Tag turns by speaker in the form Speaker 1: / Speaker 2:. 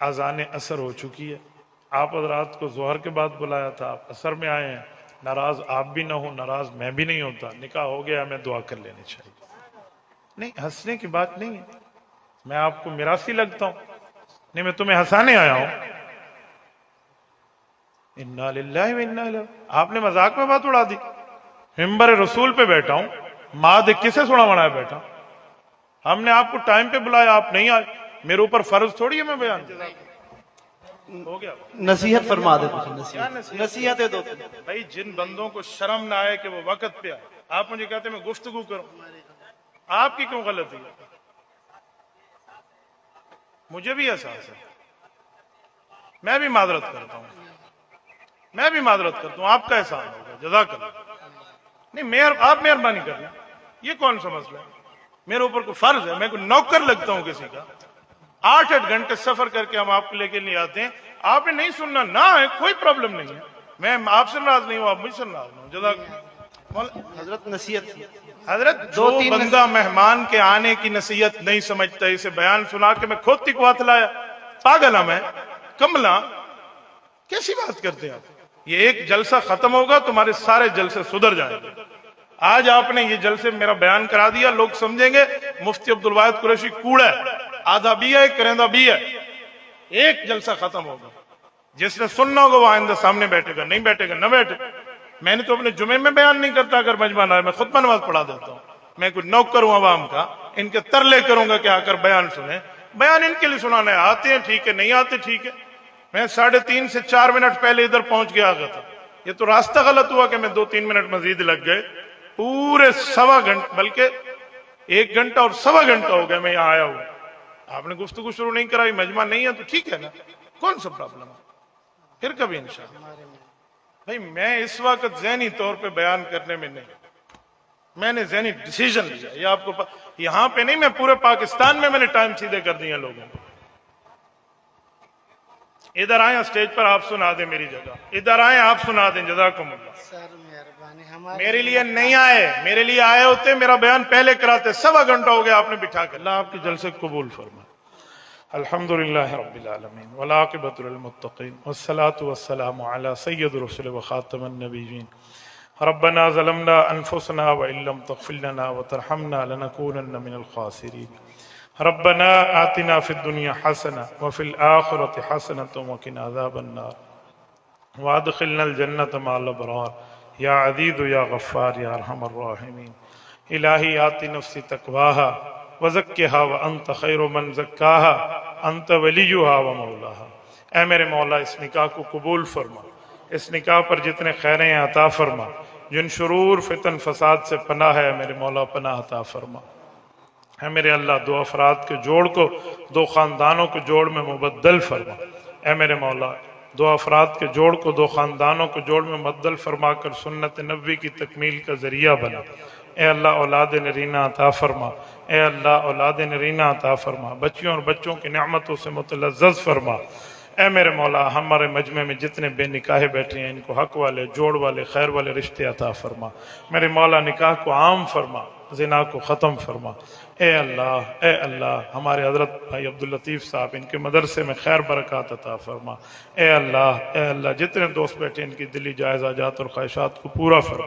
Speaker 1: اذان عصر ہو چکی ہے، آپ حضرات کو ظہر کے بعد بلایا تھا، آپ عصر میں آئے ہیں، ناراض آپ بھی نہ ہوں، ناراض میں بھی نہیں ہوتا، نکاح ہو گیا، ہمیں دعا کر لینی چاہیے. نہیں، ہنسنے کی بات نہیں ہے، میں آپ کو میراثی لگتا ہوں؟ نہیں، میں تمہیں ہنسانے آیا ہوں. انا للہ و انا الیہ. آپ نے مذاق میں بات اڑا دی. ممبر رسول پہ بیٹھا ہوں، ماں دے کسے سنا بنایا بیٹھا. ہم نے آپ کو ٹائم پہ بلایا، آپ نہیں آئے، میرے اوپر فرض تھوڑی ہے میں بیان ہو گیا.
Speaker 2: نصیحت فرما دے.
Speaker 1: کیا
Speaker 2: نصیحتیں دو.
Speaker 1: بھائی جن بندوں کو شرم نہ آئے کہ وہ وقت پہ آئے، آپ مجھے کہتے ہیں میں گفتگو کروں، آپ کی کیوں غلطی ہے؟ مجھے بھی احساس ہے، میں بھی معذرت کرتا ہوں، آپ کا احسان ہوگا، جزاک اللہ. نہیں، آپ مہربانی کر لیں، یہ کون سا مسئلہ ہے؟ میرے اوپر کوئی فرض ہے؟ میں کوئی نوکر لگتا ہوں کسی کا؟ 8 گھنٹے سفر کر کے ہم آپ کو لے کے نہیں آتے ہیں، آپ نے نہیں سننا نہ ہے، کوئی پرابلم نہیں ہے، میں آپ سے ناراض نہیں ہوں، آپ مجھ سے ناراض نہیں ہوں. جزاک اللہ.
Speaker 2: حضرت نصیحت.
Speaker 1: حضرت جو بندہ مہمان کے آنے کی نصیحت نہیں سمجھتا، اسے بیان سنا کے میں کھود تکوات لایا، پاگل ہم ہے، کملا کیسی بات کرتے ہیں آپ؟ یہ ایک جلسہ ختم ہوگا تمہارے سارے جلسے سدھر جائیں گے. آج آپ نے یہ جلسے میرا بیان کرا دیا، لوگ سمجھیں گے مفتی عبدالواحد قریشی کوڑا ہے، آدھا بھی ہے، کرندہ بھی ہے. ایک جلسہ ختم ہوگا، جس نے سننا ہوگا وہ آئندہ سامنے بیٹھے گا، نہیں بیٹھے گا نہ بیٹھے. میں نے تو اپنے جمعے میں بیان نہیں کرتا، اگر مجمع نہ ہے میں خطبہ نماز پڑھا دیتا ہوں. میں کوئی نوکر ہوں عوام کا، ان کے ترلے کروں گا کہ آ کر بیان سنیں. بیان ان کے لیے سنانا ہے، آتے ہیں ٹھیک ہے، نہیں آتے ٹھیک ہے. میں 3.5 سے 4 منٹ پہلے ادھر پہنچ گیا تھا. یہ تو راستہ غلط ہوا کہ میں 2-3 منٹ مزید لگ گئے. پورے 1.25 گھنٹہ، بلکہ 1 گھنٹہ اور 1.25 گھنٹہ ہو گیا میں یہاں آیا ہوں. آپ نے گفتگو شروع نہیں کرائی، مجمع نہیں ہے تو ٹھیک ہے نا، کون سا پرابلم ہے؟ پھر کبھی انشاءاللہ. بھائی میں اس وقت ذہنی طور پہ بیان کرنے میں نہیں، میں نے ذہنی ڈیسیژن لیا، یہ آپ کو یہاں پہ نہیں، میں پورے پاکستان میں نے ٹائم سیدھے کر دیے لوگوں کو. ادھر آئیں اسٹیج پر، آپ سنا دیں میری جگہ، ادھر آئیں آپ سنا دیں. جزاکم اللہ. میرے لیے نہیں آئے، میرے لیے آئے ہوتے میرا بیان پہلے کراتے. 1.25 گھنٹہ ہو گیا آپ نے بٹھا کر. اللہ آپ کے جلسے قبول فرمائے. الحمدللہ رب العالمین والعاقبۃ للمتقین والصلاة والسلام علی سید الرسل وخاتم النبیین. ربنا ظلمنا انفسنا وان لم تغفر لنا وترحمنا لنکونن من الخاسرین. ربنا آتنا فی الدنیا حسنہ وفی الآخرۃ حسنۃ وقنا عذاب النار وادخلنا الجنۃ مع الابرار یا عزیز یا غفار یا ارحم الراحمین. الہی آتی نفسی تقواہا وزکھا وانت خیر من زکاہا انت ولیہا ومولاہا. اے میرے مولا اس نکاح کو قبول فرما، اس نکاح پر جتنے خیریں عطا فرما، جن شرور فتن فساد سے پناہ ہے میرے مولا پناہ عطا فرما. اے میرے اللہ 2 افراد کے جوڑ کو 2 خاندانوں کے جوڑ میں مبدل فرما. اے میرے مولا 2 افراد کے جوڑ کو 2 خاندانوں کے جوڑ میں مبدل فرما کر سنت نبوی کی تکمیل کا ذریعہ بنا. اے اللہ اولاد نرینہ عطا فرما. اے اللہ اولاد نرینہ عطا فرما، بچیوں اور بچوں کی نعمتوں سے متلذذ فرما. اے میرے مولا ہمارے مجمع میں جتنے بے نکاح بیٹھے ہیں ان کو حق والے، جوڑ والے، خیر والے رشتے عطا فرما. میرے مولا نکاح کو عام فرما، زنا کو ختم فرما. اے اللہ ہمارے حضرت بھائی عبداللطیف صاحب ان کے مدرسے میں خیر برکات عطا فرما. اے اللہ جتنے دوست بیٹھے ان کی دلی جائز حاجات اور خواہشات کو پورا فرما.